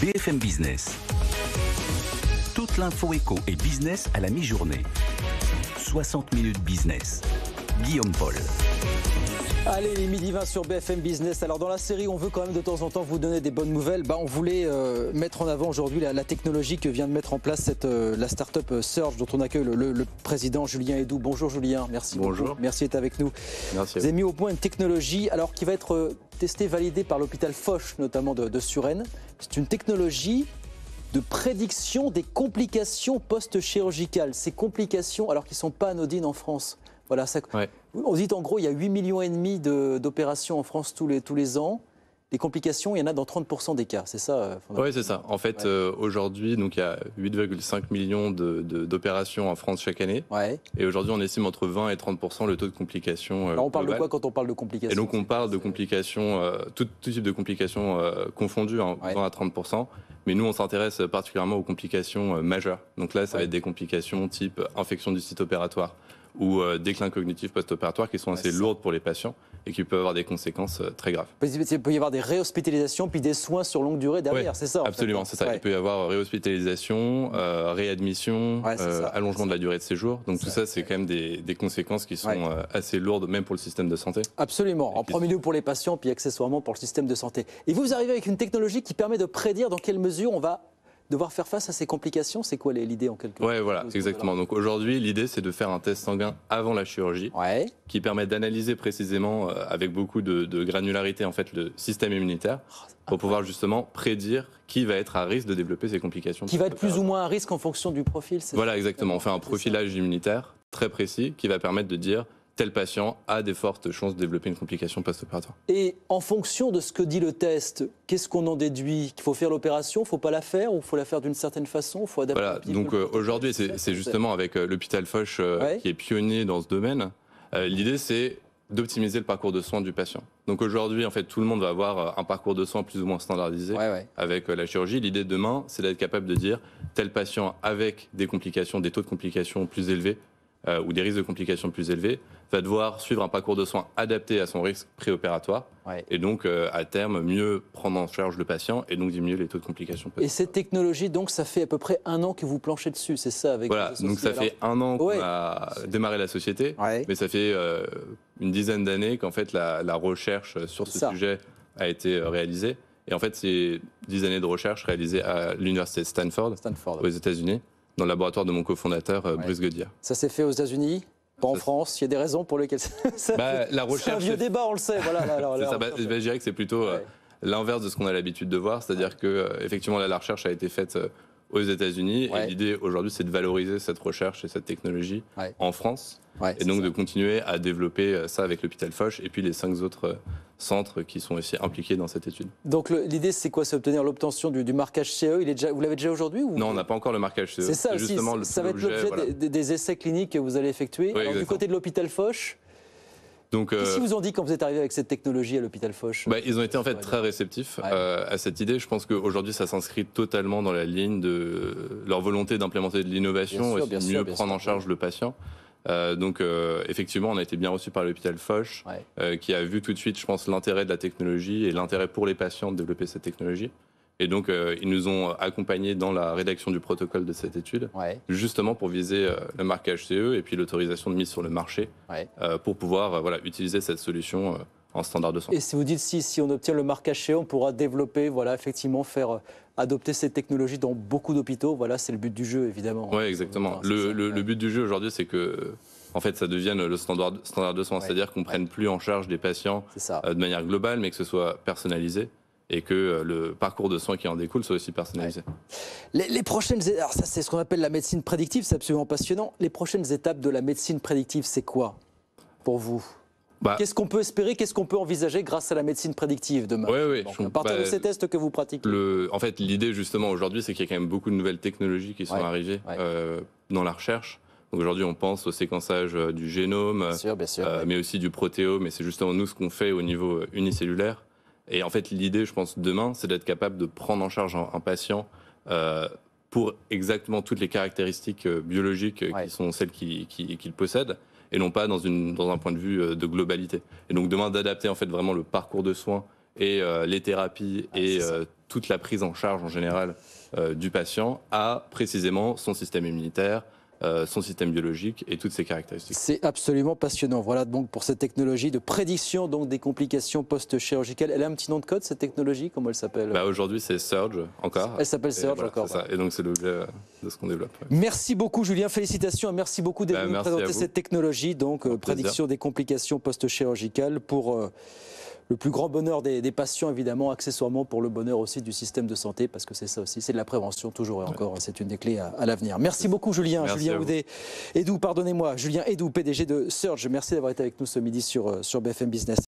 BFM Business. Toute l'info éco et business à la mi-journée. 60 minutes business. Guillaume Paul. Allez, les midi 20 sur BFM Business. Alors dans la série, on veut quand même de temps en temps vous donner des bonnes nouvelles. On voulait mettre en avant aujourd'hui la technologie que vient de mettre en place la start-up Surge, dont on accueille le président Julien Hédoux. Bonjour Julien, merci Bonjour. beaucoup. Merci d'être avec nous. Merci. Vous avez mis au point une technologie qui va être testée, validée par l'hôpital Foch, notamment de Suresnes. C'est une technologie de prédiction des complications post-chirurgicales. Ces complications, alors qu'ils ne sont pas anodines en France. Voilà, Ouais. On dit en gros, il y a 8,5 millions d'opérations en France tous les ans. Les complications, il y en a dans 30% des cas, c'est ça Oui, c'est ça. En fait, aujourd'hui, donc, il y a 8,5 millions d'opérations en France chaque année. Ouais. Et aujourd'hui, on estime entre 20 et 30% le taux de complications. Alors on parle global. de quoi quand on parle de complications? Et donc, on parle de complications, tout type de complications confondues, 20 à 30%. Mais nous, on s'intéresse particulièrement aux complications majeures. Donc là, ça va être des complications type infection du site opératoire ou déclin cognitif post-opératoire qui sont assez lourdes pour les patients et qui peuvent avoir des conséquences très graves. Il peut y avoir des réhospitalisations puis des soins sur longue durée derrière, c'est ça Absolument, c'est ça. Ouais. Il peut y avoir réhospitalisation, réadmission, ça. allongement de la durée de séjour. Donc tout ça, c'est quand même des conséquences qui sont assez lourdes, même pour le système de santé. Absolument, en premier lieu pour les patients, puis accessoirement pour le système de santé. Et vous arrivez avec une technologie qui permet de prédire dans quelle mesure on va devoir faire face à ces complications. C'est quoi l'idée en quelque sorte? Oui, voilà, exactement. Donc aujourd'hui, l'idée, c'est de faire un test sanguin avant la chirurgie, qui permet d'analyser précisément, avec beaucoup de granularité, en fait, le système immunitaire, pour pouvoir justement prédire qui va être à risque de développer ces complications. Qui va être plus ou moins à risque en fonction du profil. Voilà, exactement. On fait un profilage immunitaire très précis qui va permettre de dire tel patient a des fortes chances de développer une complication post-opératoire. Et en fonction de ce que dit le test, qu'est-ce qu'on en déduit? Qu'il faut faire l'opération, il ne faut pas la faire, ou il faut la faire d'une certaine façon, il faut adapter? Voilà, donc aujourd'hui, c'est justement avec l'hôpital Foch qui est pionnier dans ce domaine. L'idée, c'est d'optimiser le parcours de soins du patient. Donc aujourd'hui, en fait, tout le monde va avoir un parcours de soins plus ou moins standardisé avec la chirurgie. L'idée demain, c'est d'être capable de dire tel patient avec des complications, des taux de complications plus élevés, ou des risques de complications plus élevés, va devoir suivre un parcours de soins adapté à son risque préopératoire et donc à terme mieux prendre en charge le patient et donc diminuer les taux de complications. Et cette technologie, donc ça fait à peu près 1 an que vous planchez dessus, c'est ça avec Voilà, donc ça fait 1 an qu'on a démarré la société, mais ça fait une dizaine d'années qu'en fait la recherche sur ce sujet a été réalisée. Et en fait, c'est 10 années de recherche réalisées à l'université de Stanford. Aux États-Unis, dans le laboratoire de mon cofondateur Bruce Goodyear. Ça s'est fait aux États-Unis, pas en France. Il y a des raisons pour lesquelles la recherche. C'est un vieux débat, on le sait. Voilà, je dirais que c'est plutôt l'inverse de ce qu'on a l'habitude de voir, c'est-à-dire que effectivement la recherche a été faite aux États-Unis et l'idée aujourd'hui c'est de valoriser cette recherche et cette technologie en France et donc de continuer à développer ça avec l'hôpital Foch et puis les 5 autres centres qui sont aussi impliqués dans cette étude. Donc l'idée c'est quoi? C'est obtenir l'obtention du marquage CE. Vous l'avez déjà aujourd'hui ou... Non, on n'a pas encore le marquage CE. C'est ça aussi, justement ça va être l'objet des essais cliniques que vous allez effectuer. Alors, du côté de l'hôpital Foch, qu'est-ce qu'ils vous ont dit quand vous êtes arrivé avec cette technologie à l'hôpital Foch? Ils ont été en fait très réceptifs à cette idée. Je pense qu'aujourd'hui, ça s'inscrit totalement dans la ligne de leur volonté d'implémenter de l'innovation et de mieux prendre en charge le patient. Effectivement, on a été bien reçus par l'hôpital Foch, qui a vu tout de suite, je pense, l'intérêt de la technologie et l'intérêt pour les patients de développer cette technologie. Et donc, ils nous ont accompagnés dans la rédaction du protocole de cette étude, justement pour viser le marquage CE et puis l'autorisation de mise sur le marché, pour pouvoir utiliser cette solution en standard de soins. Et si vous dites si on obtient le marquage CE, on pourra développer, effectivement, faire adopter cette technologie dans beaucoup d'hôpitaux. Voilà, c'est le but du jeu, évidemment. Oui, exactement. Le but du jeu aujourd'hui, c'est que en fait, ça devienne le standard de soins, c'est-à-dire qu'on ne prenne plus en charge des patients de manière globale, mais que ce soit personnalisé. Et que le parcours de soins qui en découle soit aussi personnalisé. Les prochaines, alors ça c'est ce qu'on appelle la médecine prédictive, c'est absolument passionnant. Les prochaines étapes de la médecine prédictive, c'est quoi pour vous? Qu'est-ce qu'on peut espérer, qu'est-ce qu'on peut envisager grâce à la médecine prédictive demain? À partir de ces tests que vous pratiquez. En fait, l'idée justement aujourd'hui, c'est qu'il y a quand même beaucoup de nouvelles technologies qui sont arrivées dans la recherche. Donc aujourd'hui, on pense au séquençage du génome, bien sûr, mais aussi du protéome, et c'est justement nous ce qu'on fait au niveau unicellulaire. Et en fait, l'idée, je pense, demain, c'est d'être capable de prendre en charge un patient pour exactement toutes les caractéristiques biologiques qui sont celles qu'il possède, et non pas dans un point de vue de globalité. Et donc demain, d'adapter en fait vraiment le parcours de soins et les thérapies et toute la prise en charge en général du patient à précisément son système immunitaire, son système biologique et toutes ses caractéristiques. C'est absolument passionnant. Voilà donc pour cette technologie de prédiction donc des complications post-chirurgicales. Elle a un petit nom de code, cette technologie, comment elle s'appelle? Aujourd'hui c'est Surge encore. Elle s'appelle Surge encore. Ça. Et donc c'est l'objet de ce qu'on développe. Merci beaucoup Julien, félicitations et merci beaucoup d'être venu présenter cette technologie, donc prédiction des complications post-chirurgicales pour le plus grand bonheur des patients, évidemment, accessoirement pour le bonheur aussi du système de santé, parce que c'est ça aussi, c'est de la prévention, toujours et encore, c'est une des clés à l'avenir. Merci beaucoup Julien, Julien Edou, PDG de Surge, merci d'avoir été avec nous ce midi sur BFM Business.